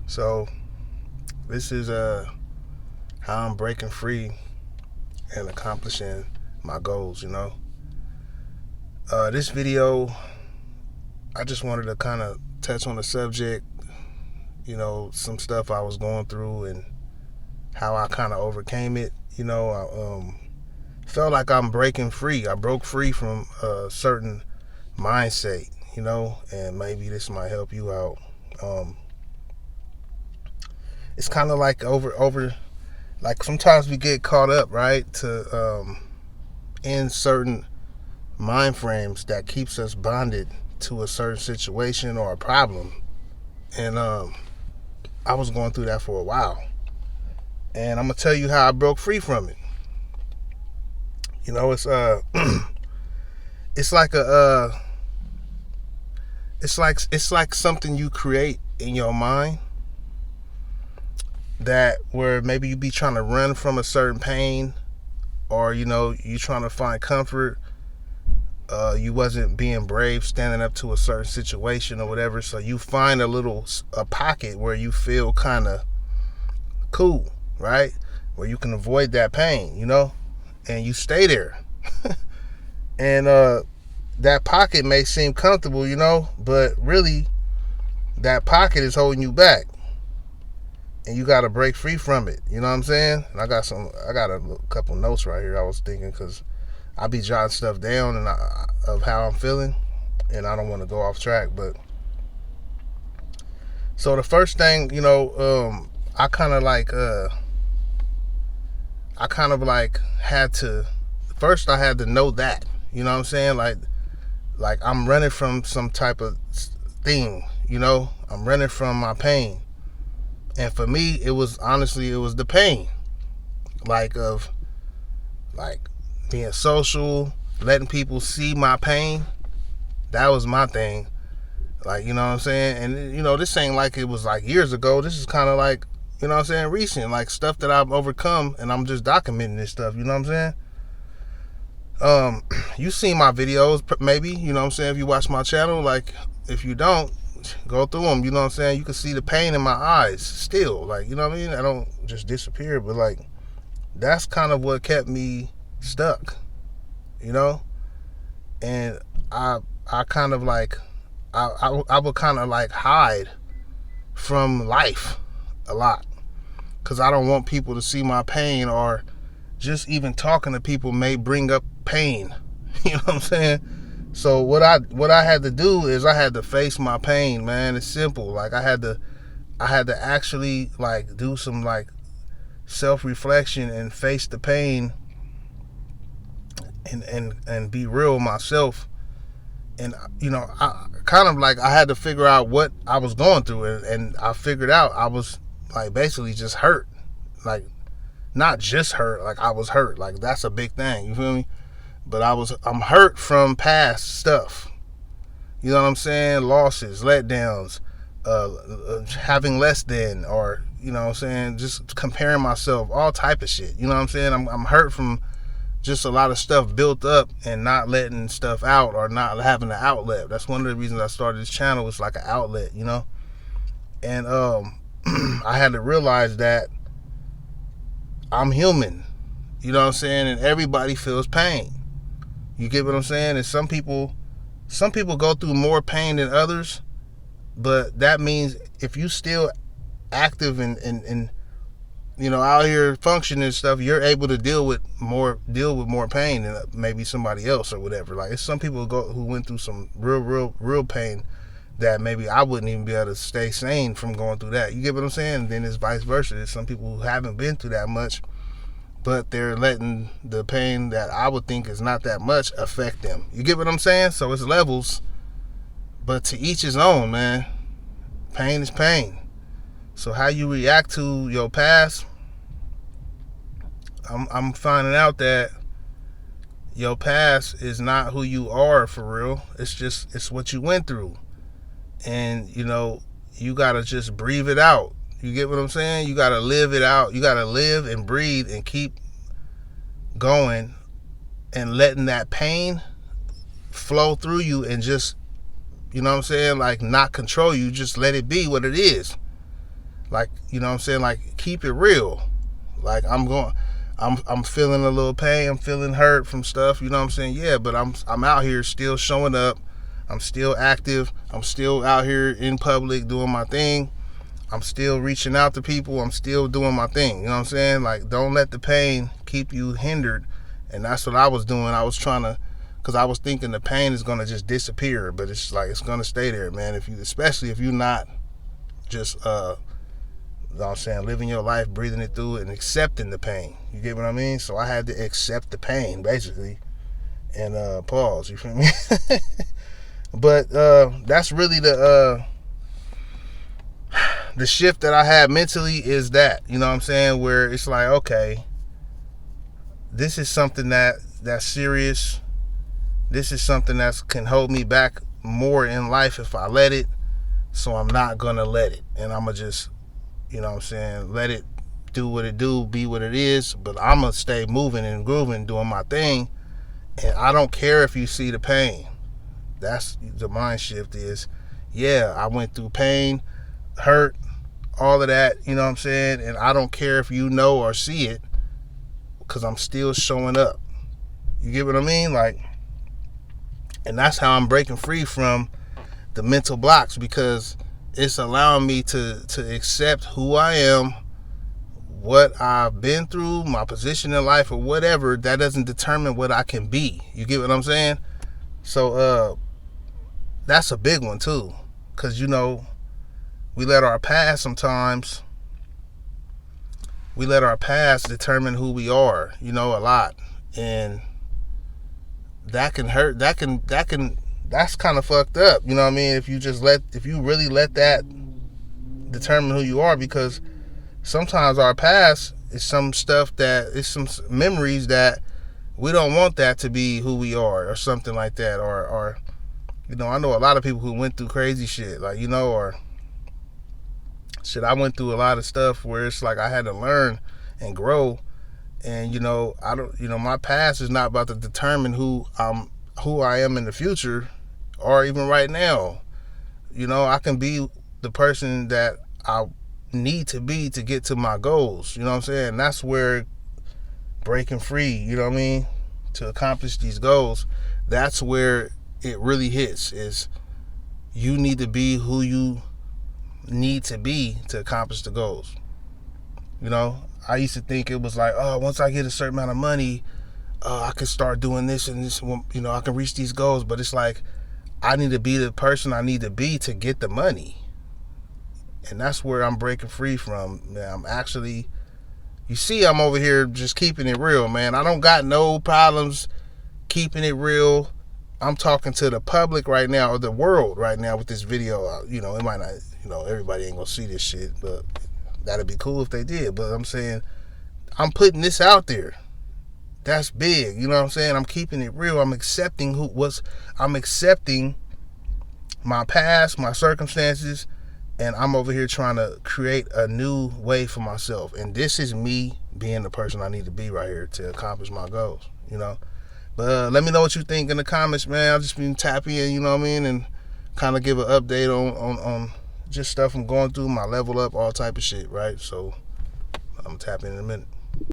So this is how I'm breaking free and accomplishing my goals. This video, I just wanted to kind of touch on the subject. Some stuff I was going through and how I kind of overcame it. I felt like I'm breaking free. I broke free from a certain mindset. And maybe this might help you out. Um, it's kind of like over like sometimes we get caught up, right, to in certain mind frames that keeps us bonded to a certain situation or a problem. And I was going through that for a while, and I'm gonna tell you how I broke free from it. It's it's like it's like something you create in your mind that where maybe you be trying to run from a certain pain, or you trying to find comfort. You wasn't being brave standing up to a certain situation or whatever, so you find a pocket where you feel kind of cool, right, where you can avoid that pain, and you stay there. And that pocket may seem comfortable, but really that pocket is holding you back, and you got to break free from it. You know what I'm saying? And I got a couple notes right here. I was thinking, because I be jotting stuff down of how I'm feeling, and I don't want to go off track. But so the first thing, I kind of had to first, I had to know that, you know what I'm saying, like I'm running from some type of thing, I'm running from my pain. And for me, it was the pain, of like being social, letting people see my pain. That was my thing. You know what I'm saying? And this ain't like it was like years ago. This is kind of like, what I'm saying, recent, like stuff that I've overcome, and I'm just documenting this stuff. You know what I'm saying? You seen my videos, maybe. You know what I'm saying? If you watch my channel, if you don't, go through them. You know what I'm saying? You can see the pain in my eyes still. You know what I mean? I don't just disappear, but that's kind of what kept me stuck. And I kind of I would kind of hide from life a lot, because I don't want people to see my pain, or just even talking to people may bring up pain. You know what I'm saying? So what I had to do is I had to face my pain, man. It's simple. I had to actually do some self-reflection and face the pain, and be real with myself. And I kind of I had to figure out what I was going through, and I figured out I was basically just hurt. Not just hurt, I was hurt. That's a big thing, you feel me? But I'm hurt from past stuff. You know what I'm saying? Losses, letdowns, having less than, or you know what I'm saying, just comparing myself, all type of shit. You know what I'm saying? I'm hurt from just a lot of stuff built up and not letting stuff out, or not having an outlet. That's one of the reasons I started this channel. It's like an outlet, And I had to realize that I'm human. You know what I'm saying? And everybody feels pain. You get what I'm saying? And some people go through more pain than others, but that means if you still active and out here functioning and stuff, you're able to deal with more pain than maybe somebody else or whatever. It's some people who went through some real pain that maybe I wouldn't even be able to stay sane from going through that. You get what I'm saying? And then it's vice versa. There's some people who haven't been through that much, but they're letting the pain that I would think is not that much affect them. You get what I'm saying? So it's levels, but to each his own, man. Pain is pain. So how you react to your past, I'm finding out that your past is not who you are for real. It's what you went through. And you gotta just breathe it out. You get what I'm saying? You gotta live it out. You gotta live and breathe and keep going, and letting that pain flow through you, and just, you know what I'm saying, not control you. Just let it be what it is. Like, you know what I'm saying? Like, keep it real. Like, I'm feeling a little pain, I'm feeling hurt from stuff, you know what I'm saying? Yeah, but I'm out here still showing up. I'm still active. I'm still out here in public doing my thing. I'm still reaching out to people. I'm still doing my thing. You know what I'm saying? Like, don't let the pain keep you hindered. And that's what I was doing. I was trying to, because I was thinking the pain is going to just disappear, but it's like, it's going to stay there, man. Especially if you're not just, you know what I'm saying, living your life, breathing it through, and accepting the pain. You get what I mean? So I had to accept the pain, basically, and pause. You feel me? But that's really the shift that I had mentally, is that, you know what I'm saying, where it's like, okay, this is something that's serious. This is something that can hold me back more in life if I let it. So I'm not gonna let it, and I'm gonna just, you know what I'm saying, let it do what it do, be what it is. But I'm gonna stay moving and grooving, doing my thing, and I don't care if you see the pain. That's the mind shift. Is, yeah, I went through pain, hurt, all of that, you know what I'm saying, and I don't care if you know or see it, because I'm still showing up. You get what I mean? Like, and that's how I'm breaking free from the mental blocks, because it's allowing me to accept who I am, what I've been through, my position in life, or whatever. That doesn't determine what I can be. You get what I'm saying? So that's a big one too, because, you know, we let our past determine who we are, you know, a lot. And that can hurt. That's kind of fucked up, you know what I mean? If you really let that determine who you are, because sometimes our past is some stuff that is some memories that we don't want that to be who we are, or something like that. Or you know, I know a lot of people who went through crazy shit, like, you know, or shit, I went through a lot of stuff where it's like I had to learn and grow. And, you know, my past is not about to determine who I am in the future, or even right now. You know, I can be the person that I need to be to get to my goals. You know what I'm saying? That's where breaking free, you know what I mean, to accomplish these goals, that's where it really hits. Is you need to be who you need to be to accomplish the goals. You know, I used to think it was like, oh, once I get a certain amount of money, I can start doing this and this, you know, I can reach these goals. But it's like, I need to be the person I need to be to get the money. And that's where I'm breaking free from. Man, I'm actually, you see, I'm over here just keeping it real, man. I don't got no problems keeping it real. I'm talking to the public right now, or the world right now, with this video. You know, it might not, you know, everybody ain't gonna see this shit, but that'd be cool if they did. But I'm saying, I'm putting this out there. That's big, you know what I'm saying? I'm keeping it real. I'm accepting my past, my circumstances, and I'm over here trying to create a new way for myself. And this is me being the person I need to be right here to accomplish my goals, you know? But let me know what you think in the comments, man. I'll just be tapping in, you know what I mean, and kind of give an update on just stuff I'm going through, my level up, all type of shit, right? So I'm tapping in a minute.